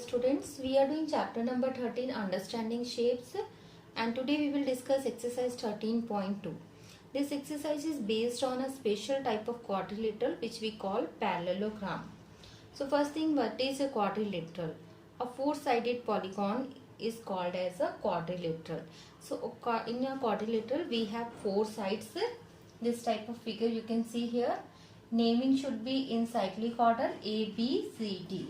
students, we are doing chapter number 13 understanding shapes, and today we will discuss exercise 13.2. This exercise is based on a special type of quadrilateral which we call parallelogram. So first thing, what is a quadrilateral? A four-sided polygon is called as a quadrilateral. So in a quadrilateral we have four sides. This type of figure you can see here. Naming should be in cyclic order A, B, C, D.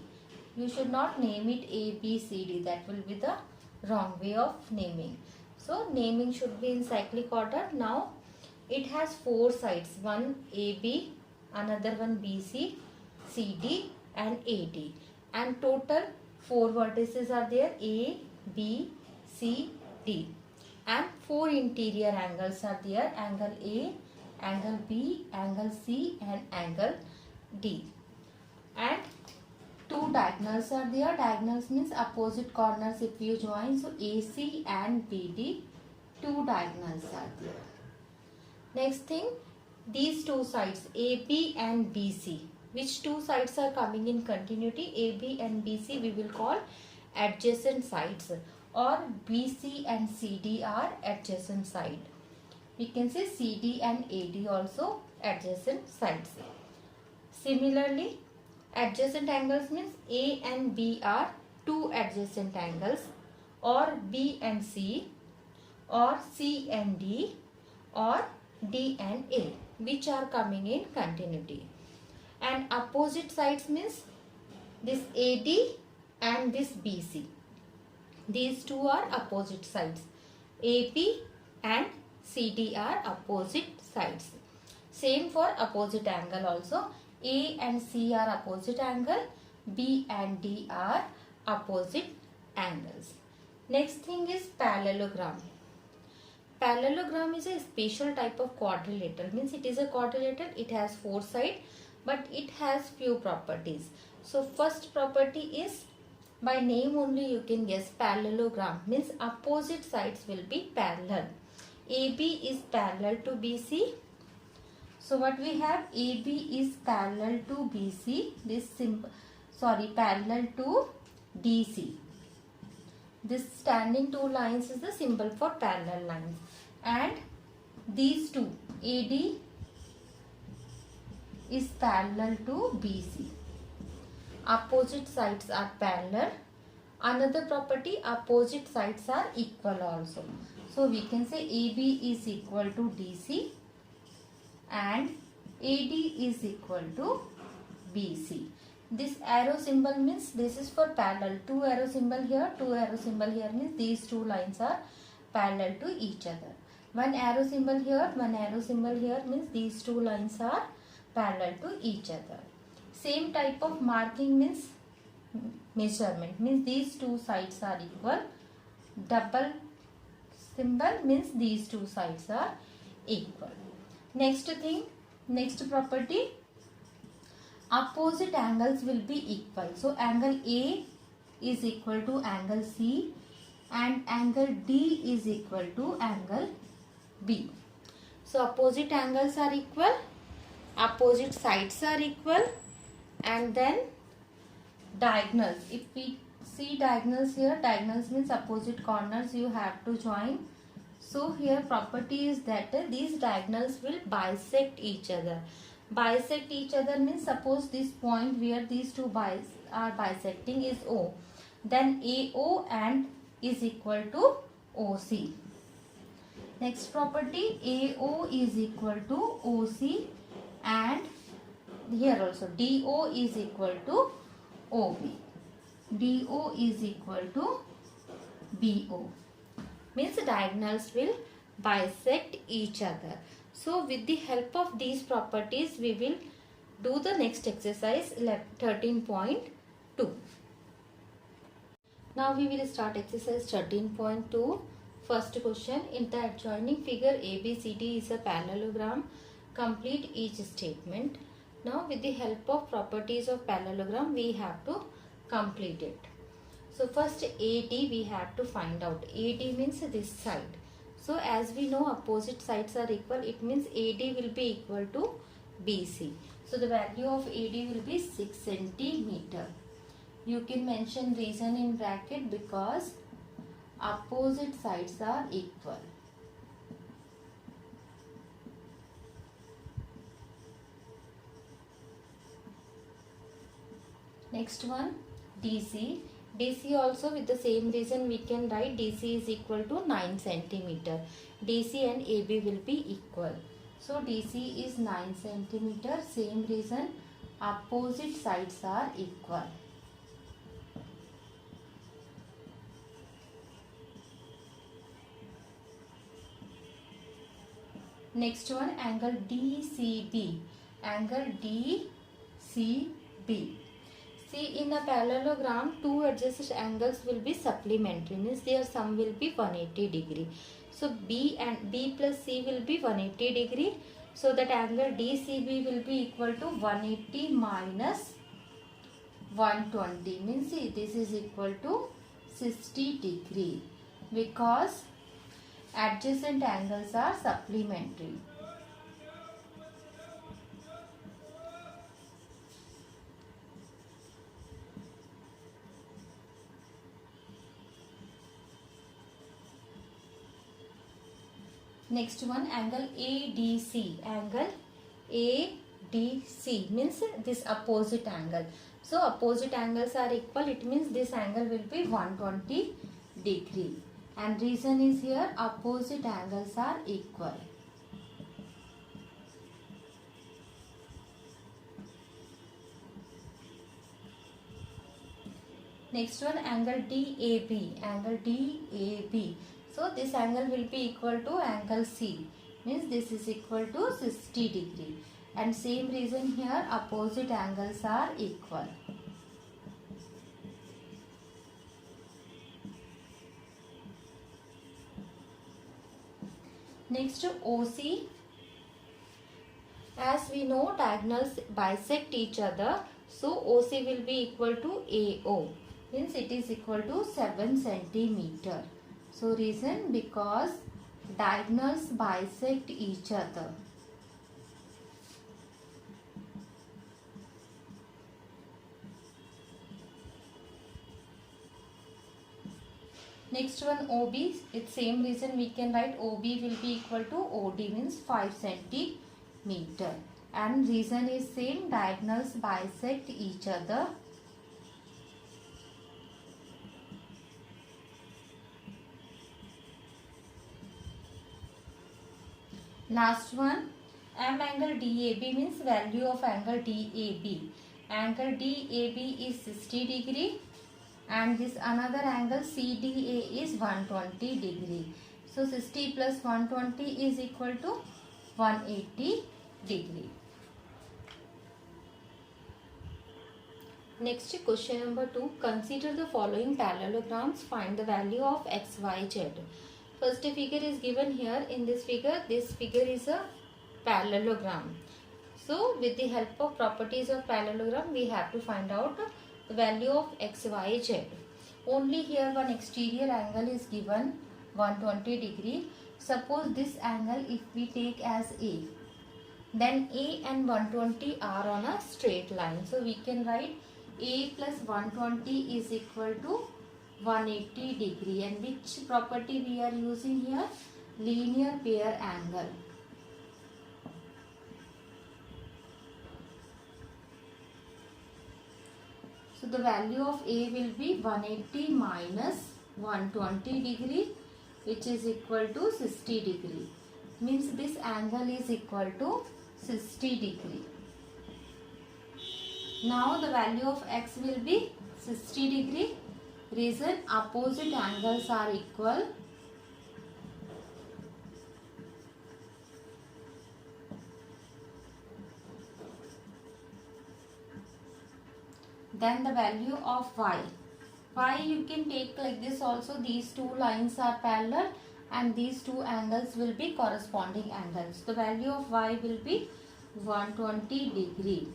You should not name it A, B, C, D. That will be the wrong way of naming. So naming should be in cyclic order. Now it has four sides. One AB, another one BC, CD and AD. And total four vertices are there, A, B, C, D. And four interior angles are there, angle A, angle B, angle C and angle D. And two diagonals are there. Diagonals means opposite corners if you join. So AC and BD, two diagonals are there. Next thing, these two sides AB and BC. Which two sides are coming in continuity? AB and BC we will call adjacent sides, or BC and CD are adjacent side. We can say CD and AD also adjacent sides. Similarly, adjacent angles means A and B are two adjacent angles, or B and C, or C and D, or D and A, which are coming in continuity. And opposite sides means this AD and this BC. These two are opposite sides. AB and CD are opposite sides. Same for opposite angle also. A and C are opposite angle. B and D are opposite angles. Next thing is parallelogram. Parallelogram is a special type of quadrilateral. Means it is a quadrilateral. It has four sides, but it has few properties. So first property is, by name only you can guess, parallelogram means opposite sides will be parallel. AB is parallel to BC. So what we have, AB is parallel to BC. Parallel to DC. This standing two lines is the symbol for parallel lines. And these two, AD is parallel to BC. Opposite sides are parallel. Another property, opposite sides are equal also. So we can say AB is equal to DC and AD is equal to BC. This arrow symbol means this is for parallel. Two arrow symbol here, two arrow symbol here means these two lines are parallel to each other. One arrow symbol here, one arrow symbol here means these two lines are parallel to each other. Same type of marking means measurement, means these two sides are equal. Double symbol means these two sides are equal. Next thing, next property, opposite angles will be equal. So angle A is equal to angle C and angle D is equal to angle B. So opposite angles are equal, opposite sides are equal, and then diagonals. If we see diagonals here, diagonals means opposite corners you have to join. So here property is that these diagonals will bisect each other. Bisect each other means, suppose this point where these two are bisecting is O. Then AO and is equal to OC. Next property, AO is equal to OC, and here also DO is equal to OB. DO is equal to BO. Means diagonals will bisect each other. So with the help of these properties we will do the next exercise 13.2. Now we will start exercise 13.2. First question, in the adjoining figure ABCD is a parallelogram. Complete each statement. Now with the help of properties of parallelogram we have to complete it. So first AD we have to find out. AD means this side. So as we know opposite sides are equal, it means AD will be equal to BC. So the value of AD will be 6 centimeter. You can mention reason in bracket because opposite sides are equal. Next one, DC. DC also with the same reason we can write DC is equal to 9 centimeter. DC and AB will be equal. So DC is 9 centimeter. Same reason, opposite sides are equal. Next one, angle DCB. Angle DCB. See, in a parallelogram, two adjacent angles will be supplementary. Means their sum will be 180 degree. So B plus C will be 180 degree. So that angle DCB will be equal to 180 minus 120. Means see, this is equal to 60 degree because adjacent angles are supplementary. Next one, angle ADC. Angle ADC means this opposite angle. So opposite angles are equal. It means this angle will be 120 degree. And reason is here opposite angles are equal. Next one, angle DAB. Angle DAB. So this angle will be equal to angle C. Means this is equal to 60 degree. And same reason here opposite angles are equal. Next, OC. As we know, diagonals bisect each other. So OC will be equal to AO. Means it is equal to 7 centimeter. So reason because diagonals bisect each other. Next one, OB. It's same reason we can write OB will be equal to OD means 5 centimeter. And reason is same, diagonals bisect each other. Last one, M angle DAB means value of angle DAB. Angle DAB is 60 degree and this another angle CDA is 120 degree. So 60 plus 120 is equal to 180 degree. Next, question number 2. Consider the following parallelograms. Find the value of x, y, z. First figure is given here. In this figure is a parallelogram. So with the help of properties of parallelogram, we have to find out the value of x, y, z. Only here one exterior angle is given 120 degree. Suppose this angle if we take as A, then A and 120 are on a straight line. So we can write A plus 120 is equal to 180 degree. And which property we are using here? Linear pair angle. So the value of A will be 180 minus 120 degree, which is equal to 60 degree. Means this angle is equal to 60 degree. Now the value of x will be 60 degree. Reason opposite angles are equal. Then the value of y. Y you can take like this also. These two lines are parallel and these two angles will be corresponding angles. The value of y will be 120 degree.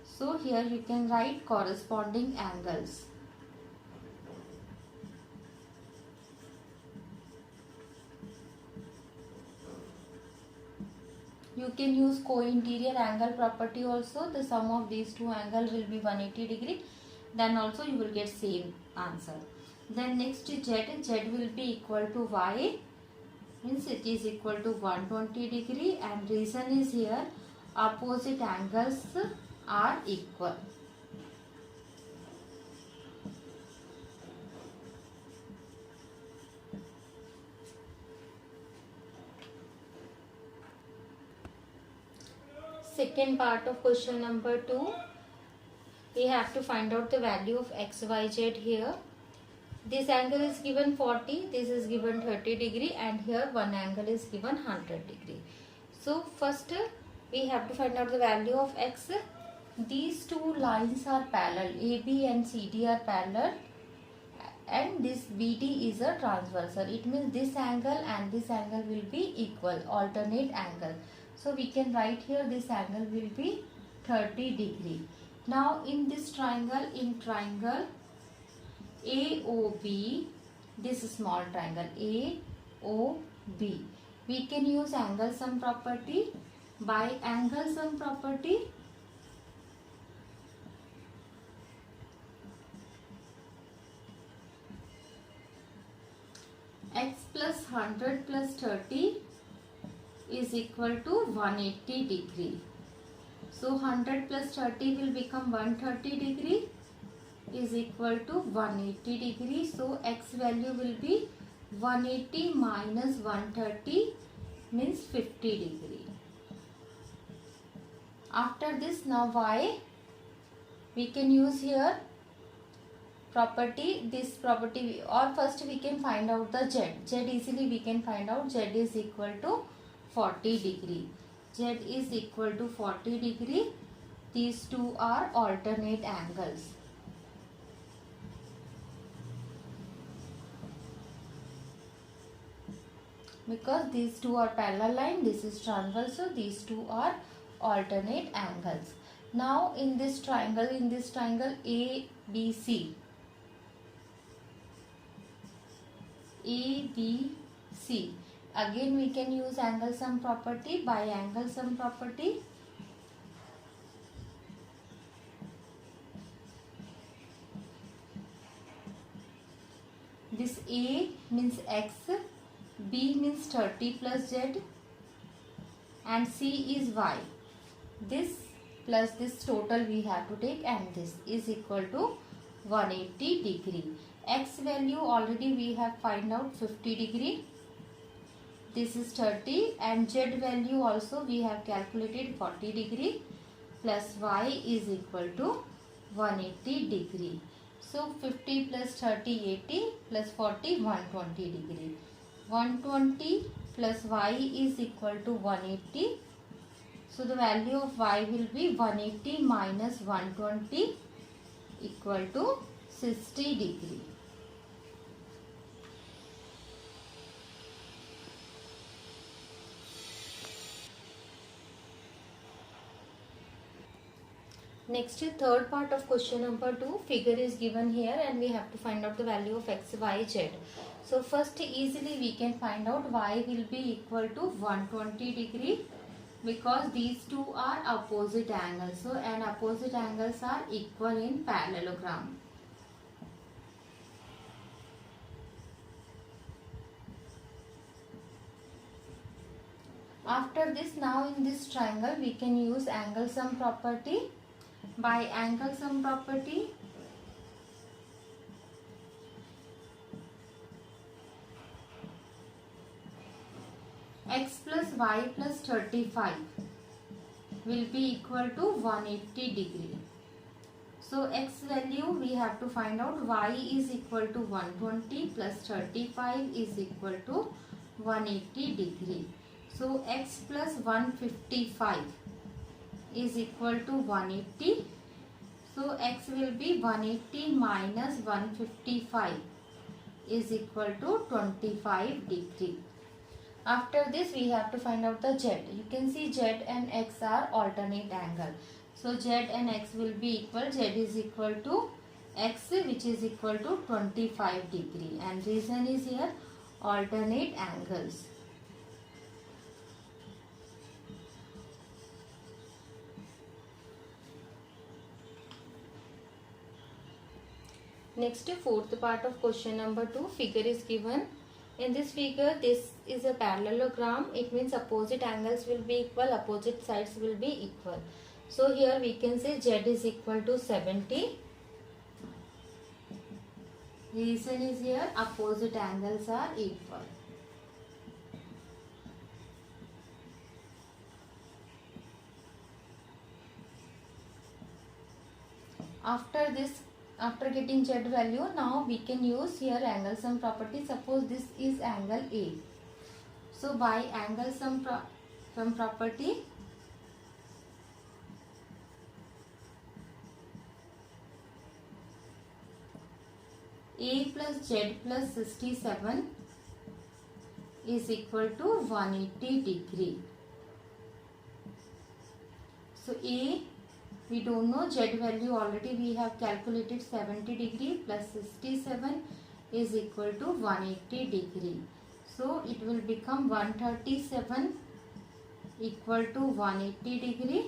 So here you can write corresponding angles. You can use co-interior angle property also. The sum of these two angles will be 180 degree. then also you will get same answer. Then next z will be equal to y, means it is equal to 120 degree, and reason is here opposite angles are equal. Second part of question number 2, we have to find out the value of x, y, z here. This angle is given 40, this is given 30 degree, and here one angle is given 100 degree. So first we have to find out the value of x. These two lines are parallel, AB and CD are parallel, and this BD is a transversal. It means this angle and this angle will be equal, alternate angle. So we can write here this angle will be 30 degree. Now in this triangle, in triangle AOB, this small triangle AOB, we can use angle sum property. By angle sum property, x plus 100 plus 30 is equal to 180 degree. So 100 plus 30 will become 130 degree is equal to 180 degree. So x value will be 180 minus 130 means 50 degree. After this, now y, we can use here property, this property, or first we can find out the z. Z easily we can find out. Z is equal to 40 degree. Z is equal to 40 degree. These two are alternate angles. Because these two are parallel line, this is transversal, these two are alternate angles. Now in this triangle ABC, again we can use angle sum property. By angle sum property, this A means x, B means 30 plus z, and C is y. This plus this total we have to take, and this is equal to 180 degree. X value already we have find out 50 degree. This is 30, and z value also we have calculated 40 degree, plus y is equal to 180 degree. So 50 plus 30 80 plus 40 120 degree. 120 plus y is equal to 180. So the value of y will be 180 minus 120 equal to 60 degree. Next, third part of question number 2, figure is given here and we have to find out the value of x, y, z. So first easily we can find out y will be equal to 120 degree, because these two are opposite angles. So and opposite angles are equal in parallelogram. After this, now in this triangle we can use angle sum property. By angle sum property, x plus y plus 35 will be equal to 180 degree. So x value we have to find out. Y is equal to 120 plus 35 is equal to 180 degree. So x plus 155 is equal to 180. So x will be 180 minus 155 is equal to 25 degree. After this we have to find out the z. You can see z and x are alternate angle. So z and x will be equal. Z is equal to x, which is equal to 25 degree, and reason is here alternate angles. Next, fourth part of question number 2. Figure is given. In this figure, this is a parallelogram. It means opposite angles will be equal, opposite sides will be equal. So here we can say Z is equal to 70. Reason is here opposite angles are equal. After getting Z value, now we can use here angle sum property. Suppose this is angle A. So by angle sum property, A plus Z plus 67 is equal to 180 degree. So A, we don't know, Z value already we have calculated, 70 degree plus 67 is equal to 180 degree. So it will become 137 equal to 180 degree.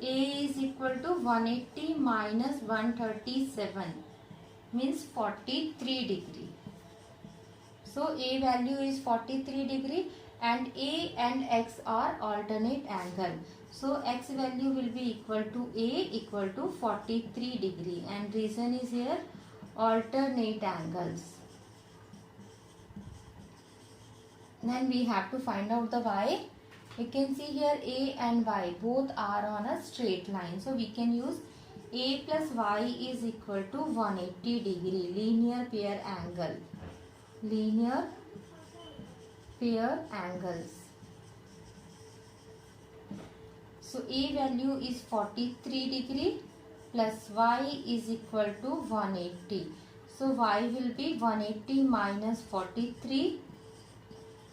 A is equal to 180 minus 137 means 43 degree. So A value is 43 degree and A and X are alternate angle. So X value will be equal to A equal to 43 degree, and reason is here alternate angles. Then we have to find out the Y. We can see here A and Y both are on a straight line. So we can use A plus Y is equal to 180 degree, linear pair angle. Linear pair angles. So A value is 43 degree plus Y is equal to 180. So Y will be 180 minus 43,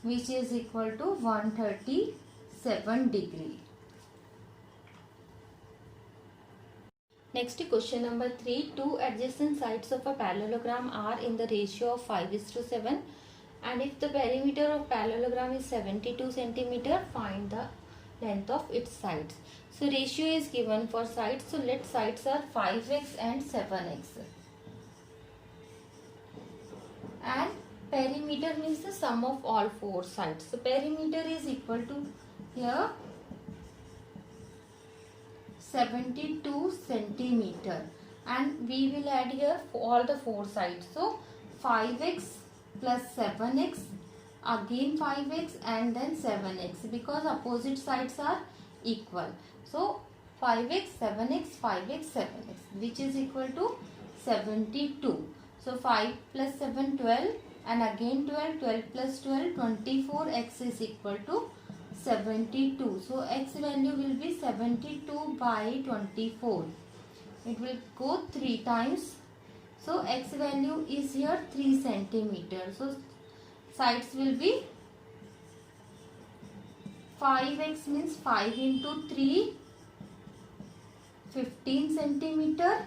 which is equal to 137 degree. Next, question number 3. Two adjacent sides of a parallelogram are in the ratio of 5:7, and if the perimeter of parallelogram is 72 cm, find the length of its sides. So ratio is given for sides. So let sides are 5x and 7x. And perimeter means the sum of all four sides. So perimeter is equal to here 72 centimeter, and we will add here all the four sides. So 5x plus 7x, again 5x and then 7x, because opposite sides are equal. So 5x, 7x, 5x, 7x, which is equal to 72. So 5 plus 7, 12, and again 12, 12 plus 12, 24, x is equal to 72. So x value will be 72 by 24. It will go 3 times. So x value is here 3 centimeter. So sides will be 5x means 5 into 3, 15 centimeter,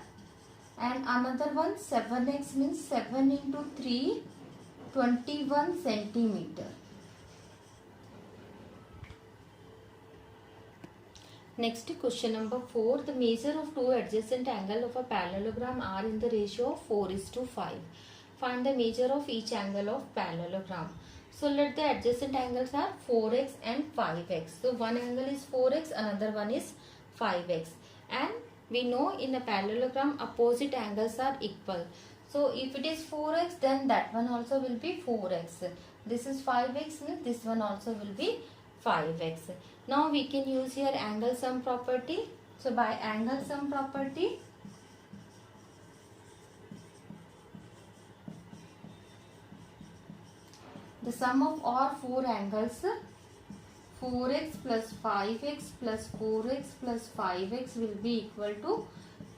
and another one 7x means 7 into 3, 21 centimeter. Next, question number 4. The measure of two adjacent angles of a parallelogram are in the ratio of 4:5. Find the measure of each angle of parallelogram. So let the adjacent angles are 4x and 5x. So one angle is 4x, another one is 5x. And we know in a parallelogram opposite angles are equal. So if it is 4x, then that one also will be 4x. This is 5x, means this one also will be 5x. Now we can use here angle sum property. So by angle sum property, the sum of all four angles, 4x plus 5x plus 4x plus 5x, will be equal to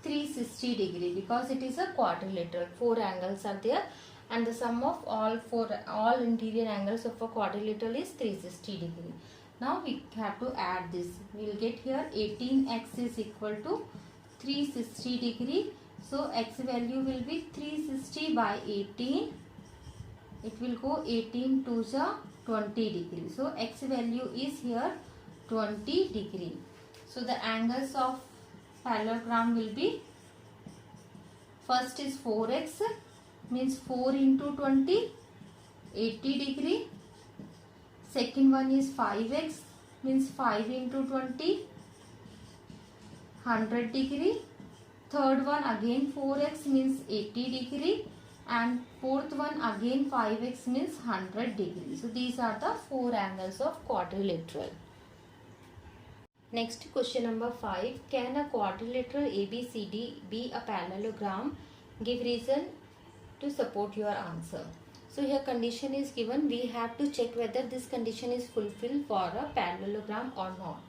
360 degree, because it is a quadrilateral. Four angles are there, and the sum of all interior angles of a quadrilateral is 360 degree. Now we have to add this. We will get here 18x is equal to 360 degree. So x value will be 360 by 18. It will go 18 to the 20 degree. So x value is here 20 degree. So the angles of parallelogram will be First is 4x means 4 into 20, 80 degree. Second one is 5x means 5 into 20, 100 degree. Third one again 4x means 80 degree. And fourth one again 5x means 100 degree. So these are the 4 angles of quadrilateral. Next, question number 5. Can a quadrilateral ABCD be a parallelogram? Give reason to support your answer. So here condition is given. We have to check whether this condition is fulfilled for a parallelogram or not.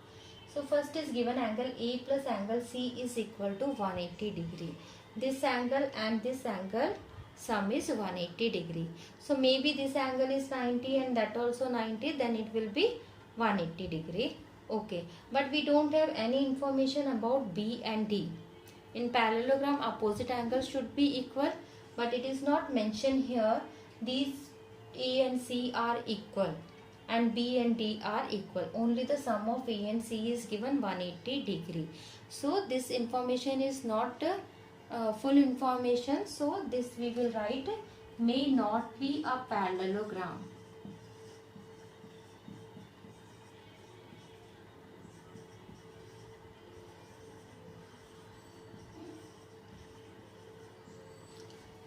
So first is given angle A plus angle C is equal to 180 degree. This angle and this angle sum is 180 degree. So maybe this angle is 90 and that also 90, then it will be 180 degree. Okay, but we don't have any information about B and D. In parallelogram, opposite angles should be equal, but it is not mentioned here. These A and C are equal and B and D are equal. Only the sum of A and C is given 180 degree. So this information is not full information. So this we will write may not be a parallelogram.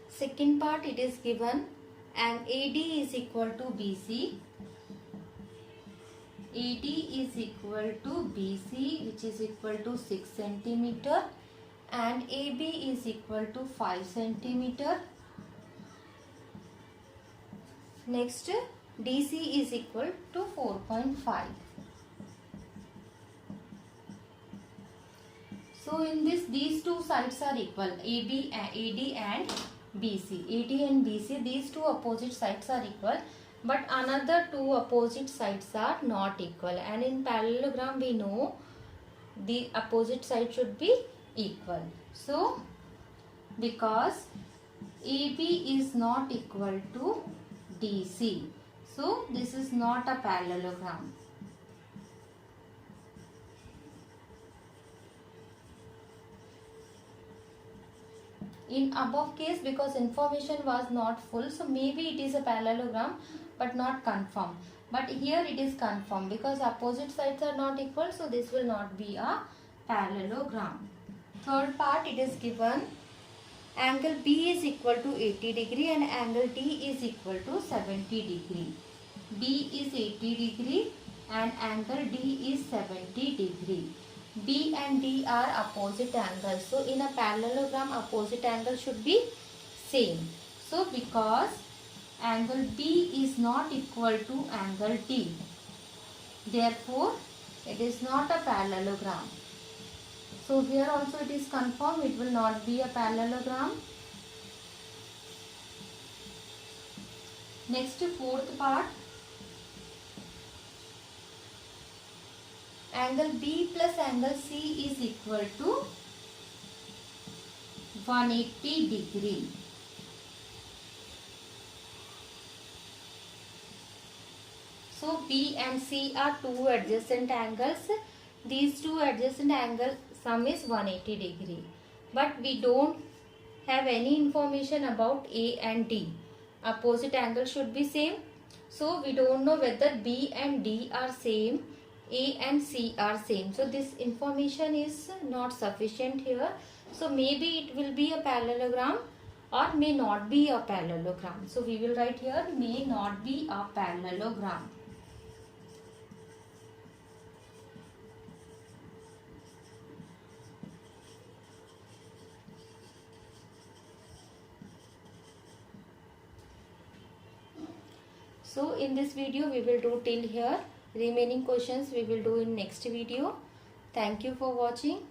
Second part, it is given and AD is equal to BC. AD is equal to BC, which is equal to 6 centimeter, and AB is equal to 5 centimeter. Next, DC is equal to 4.5. So in this, these two sides are equal, AD and BC. AD and BC, these two opposite sides are equal, but another two opposite sides are not equal. And in parallelogram, we know the opposite side should be equal. So because AB is not equal to DC, so this is not a parallelogram. In above case, because information was not full, so maybe it is a parallelogram but not confirmed. But here it is confirmed because opposite sides are not equal, so this will not be a parallelogram. Third part, it is given angle B is equal to 80 degree and angle D is equal to 70 degree. B is 80 degree and angle D is 70 degree. B and D are opposite angles. So in a parallelogram, opposite angle should be same. So because angle B is not equal to angle D, therefore it is not a parallelogram. So here also it is confirmed it will not be a parallelogram. Next, fourth part. Angle B plus angle C is equal to 180 degree. So B and C are two adjacent angles. These two adjacent angles sum is 180 degree. But we don't have any information about A and D. Opposite angle should be same. So we don't know whether B and D are same, A and C are same. So this information is not sufficient here. So maybe it will be a parallelogram or may not be a parallelogram. So we will write here may not be a parallelogram. So in this video we will do till here. Remaining questions we will do in next video. Thank you for watching.